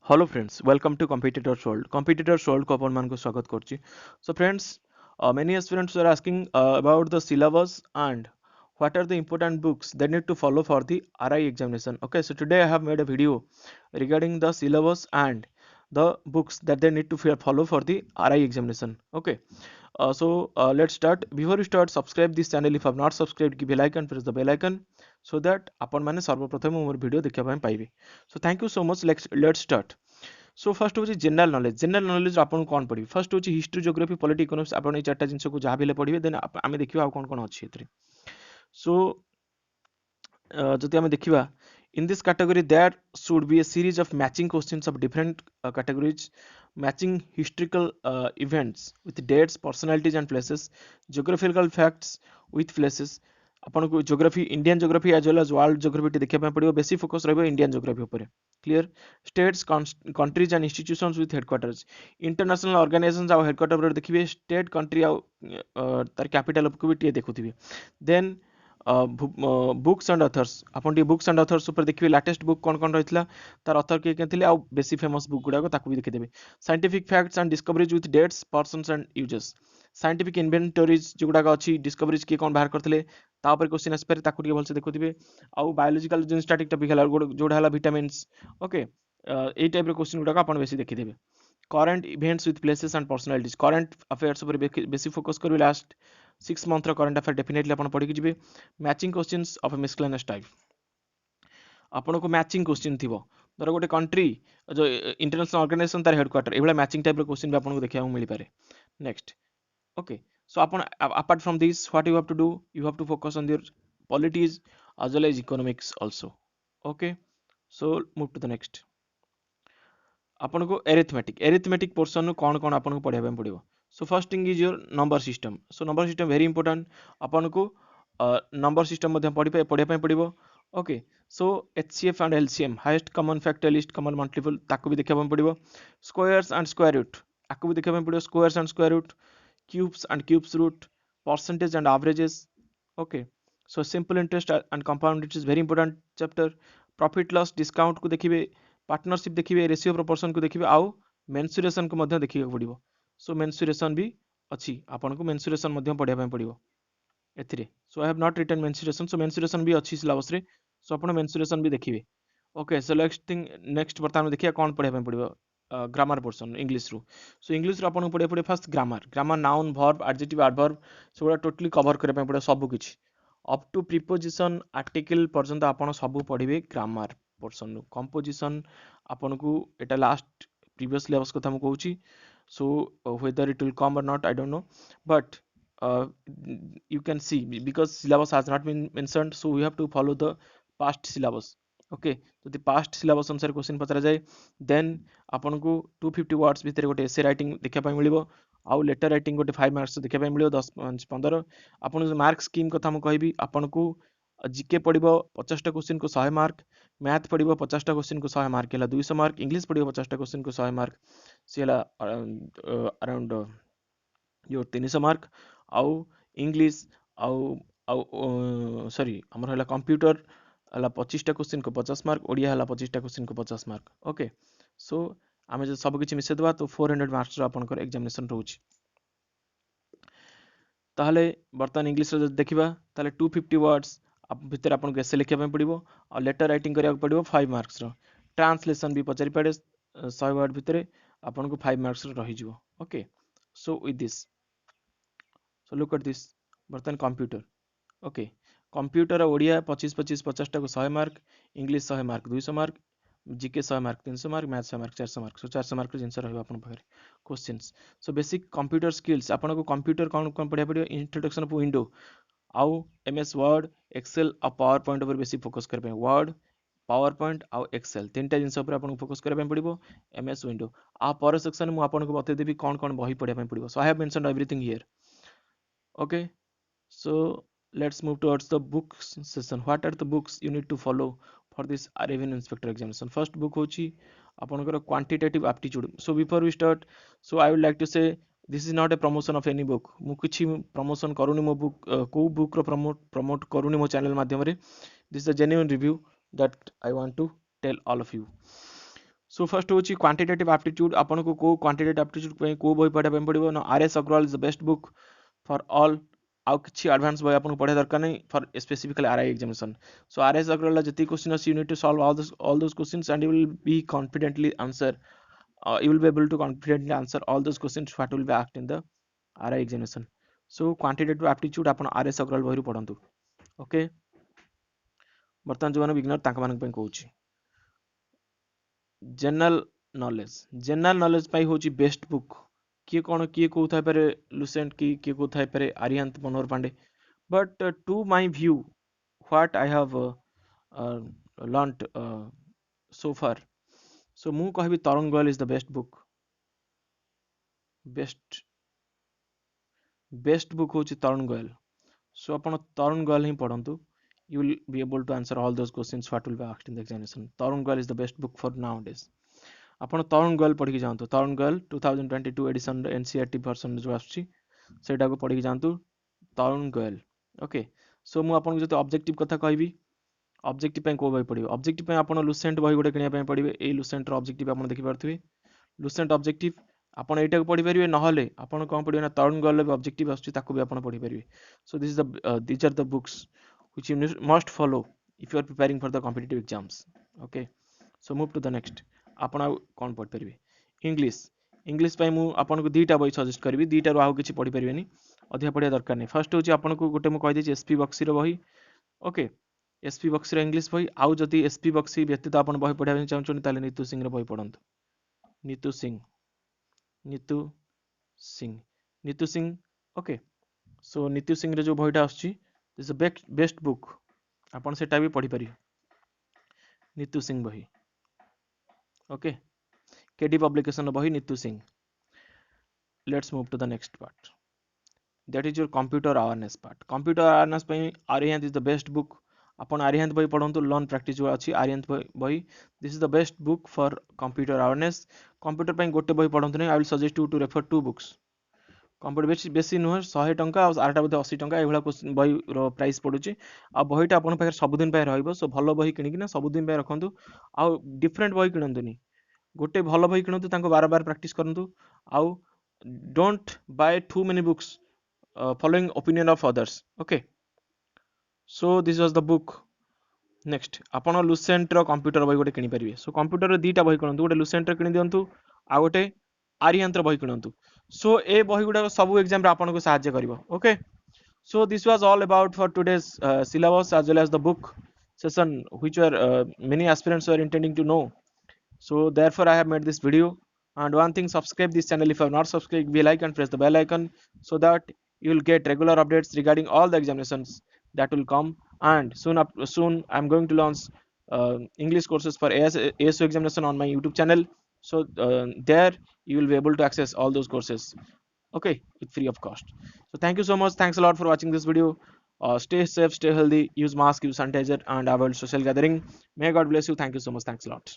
Hello friends, welcome to Competitors World. Competitors World को अपन मान को स्वागत करची. So friends, many aspirants are asking about the syllabus and what are the important books they need to follow for the RI examination. Okay, so today I have made a video regarding the syllabus and the books that they need to follow for the RI examination. Okay, let's start. Before we start, subscribe this channel if you have not subscribed. Give a like and press the bell icon so that अपन माने सर्वप्रथम मोर video देखा पाए पाइबे. So thank you so much. Let's start. So first हूँ general knowledge आपन कौन पढ़ी first हूँ हिस्ट्री ज्योग्राफी पॉलिटी इकोनॉमिक्स आपन चार्टा जिनस को जहाँ भी पढ़े देन आम देखा आ कौन कौन अच्छी सो जदि आम देखा in this category there should be a series of matching questions of different categories matching historical events with dates personalities and places geographical facts with places आपन को geography Indian geography as well as world geography देखा पड़ो बेसी focus रहिबो Indian geography ऊपर clear states countries and institutions with headquarters international organisations आ headquarter रे देखिबे स्टेट कंट्री आ तार कैपिटल को भी टिए देखुथिबे देन बुक्स एंड अथर्स आपन टी बुक्स एंड अथर्स ऊपर देखिबे लेटेस्ट बुक कोन कोन रहितला तार अथर के केथिले आ बेसी फेमस बुक गुडा को ताकू भी देखिदेबे scientific facts and discoveries with dates persons and uses scientific inventories जोगुडा अच्छी डिस्कवरीज किए कौन बाहर करते तापर क्वेश्चन आसपारे ताकू टिके भलसे देखुथिबे आउ बायोलॉजिकल जो स्टैटिक टॉपिक हला जोडा हला विटामिन्स ओके एई टाइप रो क्वेश्चन गुडा आपण बेसी देखिदेबे current events with places and personalities current affairs ऊपर बेसी फोकस करबे लास्ट 6 मंथ रो करंट अफेयर डेफिनेटली आपण पढि के जिवे matching questions of a miscellaneous type आपण को मैचिंग क्वेश्चन थिबो धर गोटे कंट्री जो इंटरनेशनल ऑर्गेनाइजेशन तार हेडक्वार्टर एबला मैचिंग टाइप रो क्वेश्चन भी आपण को देखिया मिली पारे next okay so apart from this what you have to do you have to focus on your polities as well as economics also okay so move to the next आपन को arithmetic portion कौन कौन आपन को पढ़िया ପାଇଁ पड़िबो so first thing is your number system so number system very important आपन को नंबर सिस्टम मध्ये पढ़िया ପାଇଁ पड़िबो okay so HCF and LCM highest common factor least common multiple ताको भी देखिया ପାଇଁ पड़िबो स्क्वायर्स एंड स्क्वायर रूट आको भी देखिया ପାଇଁ पड़िबो squares and square root cubes and cubes root percentage and averages okay so simple interest and compound interest is very important chapter profit loss discount को देखिबे पार्टनरशिप देखिबे रेशियो प्रोपोर्शन को देखिबे आउ mensuration को मध्य देखिबे पड़िबो सो mensuration भी अछि आपन को मेंसुरेशन मध्य पढ़िया ପାଇଁ पड़िबो एथिरे so I have not written mensuration so mensuration भी अछि सिलेबस रे सो आपन मेंसुरेशन भी देखिबे ओके सो नेक्स्ट बर्तमान देखिया कोन पढ़िया ପାଇଁ पड़िबो ग्रामर पोर्शन इंग्लिश रू सो इंग्लिश रू आपन पढ़िया पड़े first grammar noun verb adjective adverb सेगुड़ा टोटली कवर करबा पड़े सब किछि अप टू प्रीपोजिशन आर्टिकल पर्यंत आपन सब पढ़िबे ग्रामर पोर्शन रू कंपोजिशन आपन को एटा लास्ट प्रीवियस सिलेबस कथा हम कहूची सो whether it will come or not I don't know but you can see because syllabus has not been mentioned so we have to follow the past syllabus okay जदि past syllabus अनुसार question पचरा जाए then आपन को 250 words भितर गोटे essay writing देखा पाई मिलिबो आउ लेटर राइटिंग गोटे 5 मार्क्स देखा पाई मिलिबो 10 5 15 आपन मार्क स्कीम कथा हम कहबी आपन को जीके पड़िबो 50 टा क्वेश्चन को 100 मार्क मैथ पड़िबो 50 टा क्वेश्चन को 100 मार्क हला 200 मार्क इंग्लिश पड़िबो 50 टा क्वेश्चन को 100 मार्क से हला अराउंड यो 300 मार्क आउ इंग्लिश आउ आउ सॉरी हमर हला कंप्यूटर हला 25 टा क्वेश्चन को 50 मार्क ओडिया हला 25 टा क्वेश्चन को 50 मार्क ओके सो आमे जे सब किछि मिसे दबा तो 400 मार्क्स रो आपनकर एग्जामिनेशन रहउछि ताहले बर्तमान इंग्लिश रो देखिबा ताहले 250 वर्ड्स भितर आपन को एसे लिखिया ପାଇଁ पड़िबो और लेटर राइटिंग करिया पड़िबो 5 मार्क्स रो ट्रांसलेशन भी पचारि पड़े 100 वर्ड भितर आपन को 5 मार्क्स रो रहि जिवो okay so with this so look at this बर्तमान कंप्यूटर ओके कंप्यूटर ओडिया 25 50 टा को 100 mark English 100 mark 200 mark GK 100 mark 300 mark math 100 mark 400 mark so 400 mark जिनस रहबो आपन पाखरे questions so basic computer skills आपन को कंप्यूटर कोन कोन पढ़िया पड़ियो इंट्रोडक्शन ऑफ विंडो आउ एमएस वर्ड एक्सेल आ पावर पॉइंट ऊपर बेसी फोकस कर पे वर्ड पावर पॉइंट आउ एक्सेल तीनटा जिनस ऊपर आपन फोकस कर पे पड़िबो एमएस विंडो आ पर सेक्शन मु आपन को बते देबी कोन कोन बही पढ़िया पे पड़िबो so I have mentioned everything here okay so let's move towards the books session what are the books you need to follow for this revenue inspector examination first book hochi apanakar quantitative aptitude so before we start so I would like to say this is not a promotion of any book mu kichi promotion karuni mo book ko book ro promote karuni mo channel madhyamare this is a genuine review that I want to tell all of you so first होची quantitative aptitude आपन को quantitative aptitude पे को बही पढ़ा पे पड़िबो ना RS Agrawal is the best book for all आउ किछि एडवांस बही आपन पढ़ा दरकार नहीं for specifically RI examination so RS Agrawal जति question you need to solve all those questions and you will be confidently answer you will be able to confidently answer all those questions what will be asked in the RI examination so quantitative aptitude आपण RS Agarwal बही पढ़ंतु okay बर्तमान जो माने beginner तांका मानक पे कहूची general knowledge पाई होची best book किए कौन किए को थाई पारे लुसेंट की किए को थाई पारे Arihant Manohar Pandey but to my view what I have learned so far so मु कहबी Tarun Goyal is the best book best book होची तरुण गोयल सो आपण तरुण गोयल ही पढ़ंतु you will be able to answer all those questions what will be asked in the examination Tarun Goyal is the best book for nowadays आपण तरुण गोयल पढ़ी जातु तरुण Goyal 2022 addition NCERT version जो आछी सेटा को पढ़ी जातु तरुण गोयल ओके सो मु आपन जते ऑब्जेक्टिव कथा कहबी ऑब्जेक्टिव पे को बही पड़िबो ऑब्जेक्टिव पे आपण लुसेंट बही गोटे किनिया पे पड़िबे ए लुसेंट रो ऑब्जेक्टिव आपण देखि पारथिबे लुसेंट ऑब्जेक्टिव आपण एटा को पढ़ी परिबे नहले आपण कोन पढ़िबे ना तरुण गोयल भी ऑब्जेक्टिव आछी ताको भी आपण पढ़ी परिबे so this is the these are the books which you must follow if you are preparing for the competitive exams okay so move to the next आपण कोन पढ़ परिबे इंग्लिश पे मु आपण को दीटा बही सजेस्ट करबी दीटा रो आउ किछि पढ़ी परिबेनी अधिक पढ़िया दरकार नहीं फर्स्ट होची आपण को गोटे मु कहि दै एसपी बक्सी रो बही ओके एसपी बक्सी रो इंग्लिश बही आउ जदी एसपी बक्सी व्यतीत आपण बही पढ़िया ପାଇଁ चाहछन ताले नीतू सिंह रो बही पढ़ंतु नीतू सिंह ओके सो नीतू सिंह रे जो बहीटा आछी दिस बेस्ट बुक आपण सेटा भी पढ़ी पारि नीतू सिंह बही ओके केडी पब्लिकेशन बही Neetu Singh let's move to the next part that is your computer awareness ପାଇଁ आर्यंत is the best book अपन आर्यंत बही पढ़ंतु लर्न प्रैक्टिस जो अछि आर्यंत बही this is the best book for computer awareness computer ପାଇଁ गोटे बही पढ़ंतु नहीं I will suggest you to refer to books computer बेसी नुह 100 टंका और आरटा बोधे 80 टंका एभला बही रो प्राइस पड़ुची आ बहीटा अपन पाखे सब दिन पे रहइबो सो भलो बही किनिकि ना सब दिन पे रखंतु आ डिफरेंट बही किनंतुनी गोटे भलो बही किनंतु तांको बार बार प्रैक्टिस करंतु आ don't buy too many books following opinion of others okay so this was the book next आपण लुसेंट रो कंप्यूटर बही गोटे किनि परिबे सो कंप्यूटर रो दीटा बही किनंतु गोटे लुसेंट रो किनि दियंतु आ गोटे आर्यंत रो बही किनंतु सो ए बही गुडा सब एग्जाम रे आपण को सहायता करिवो okay so this was all about for today's syllabus as well as the book session which were many aspirants were intending to know so therefore I have made this video and one thing subscribe this channel if you have not subscribed be like and press the bell icon so that you will get regular updates regarding all the examinations that will come and soon I'm going to launch English courses for ASO examination on my YouTube channel so there you will be able to access all those courses okay with free of cost so thank you so much thanks a lot for watching this video stay safe stay healthy use mask use sanitizer and avoid social gathering may God bless you thank you so much thanks a lot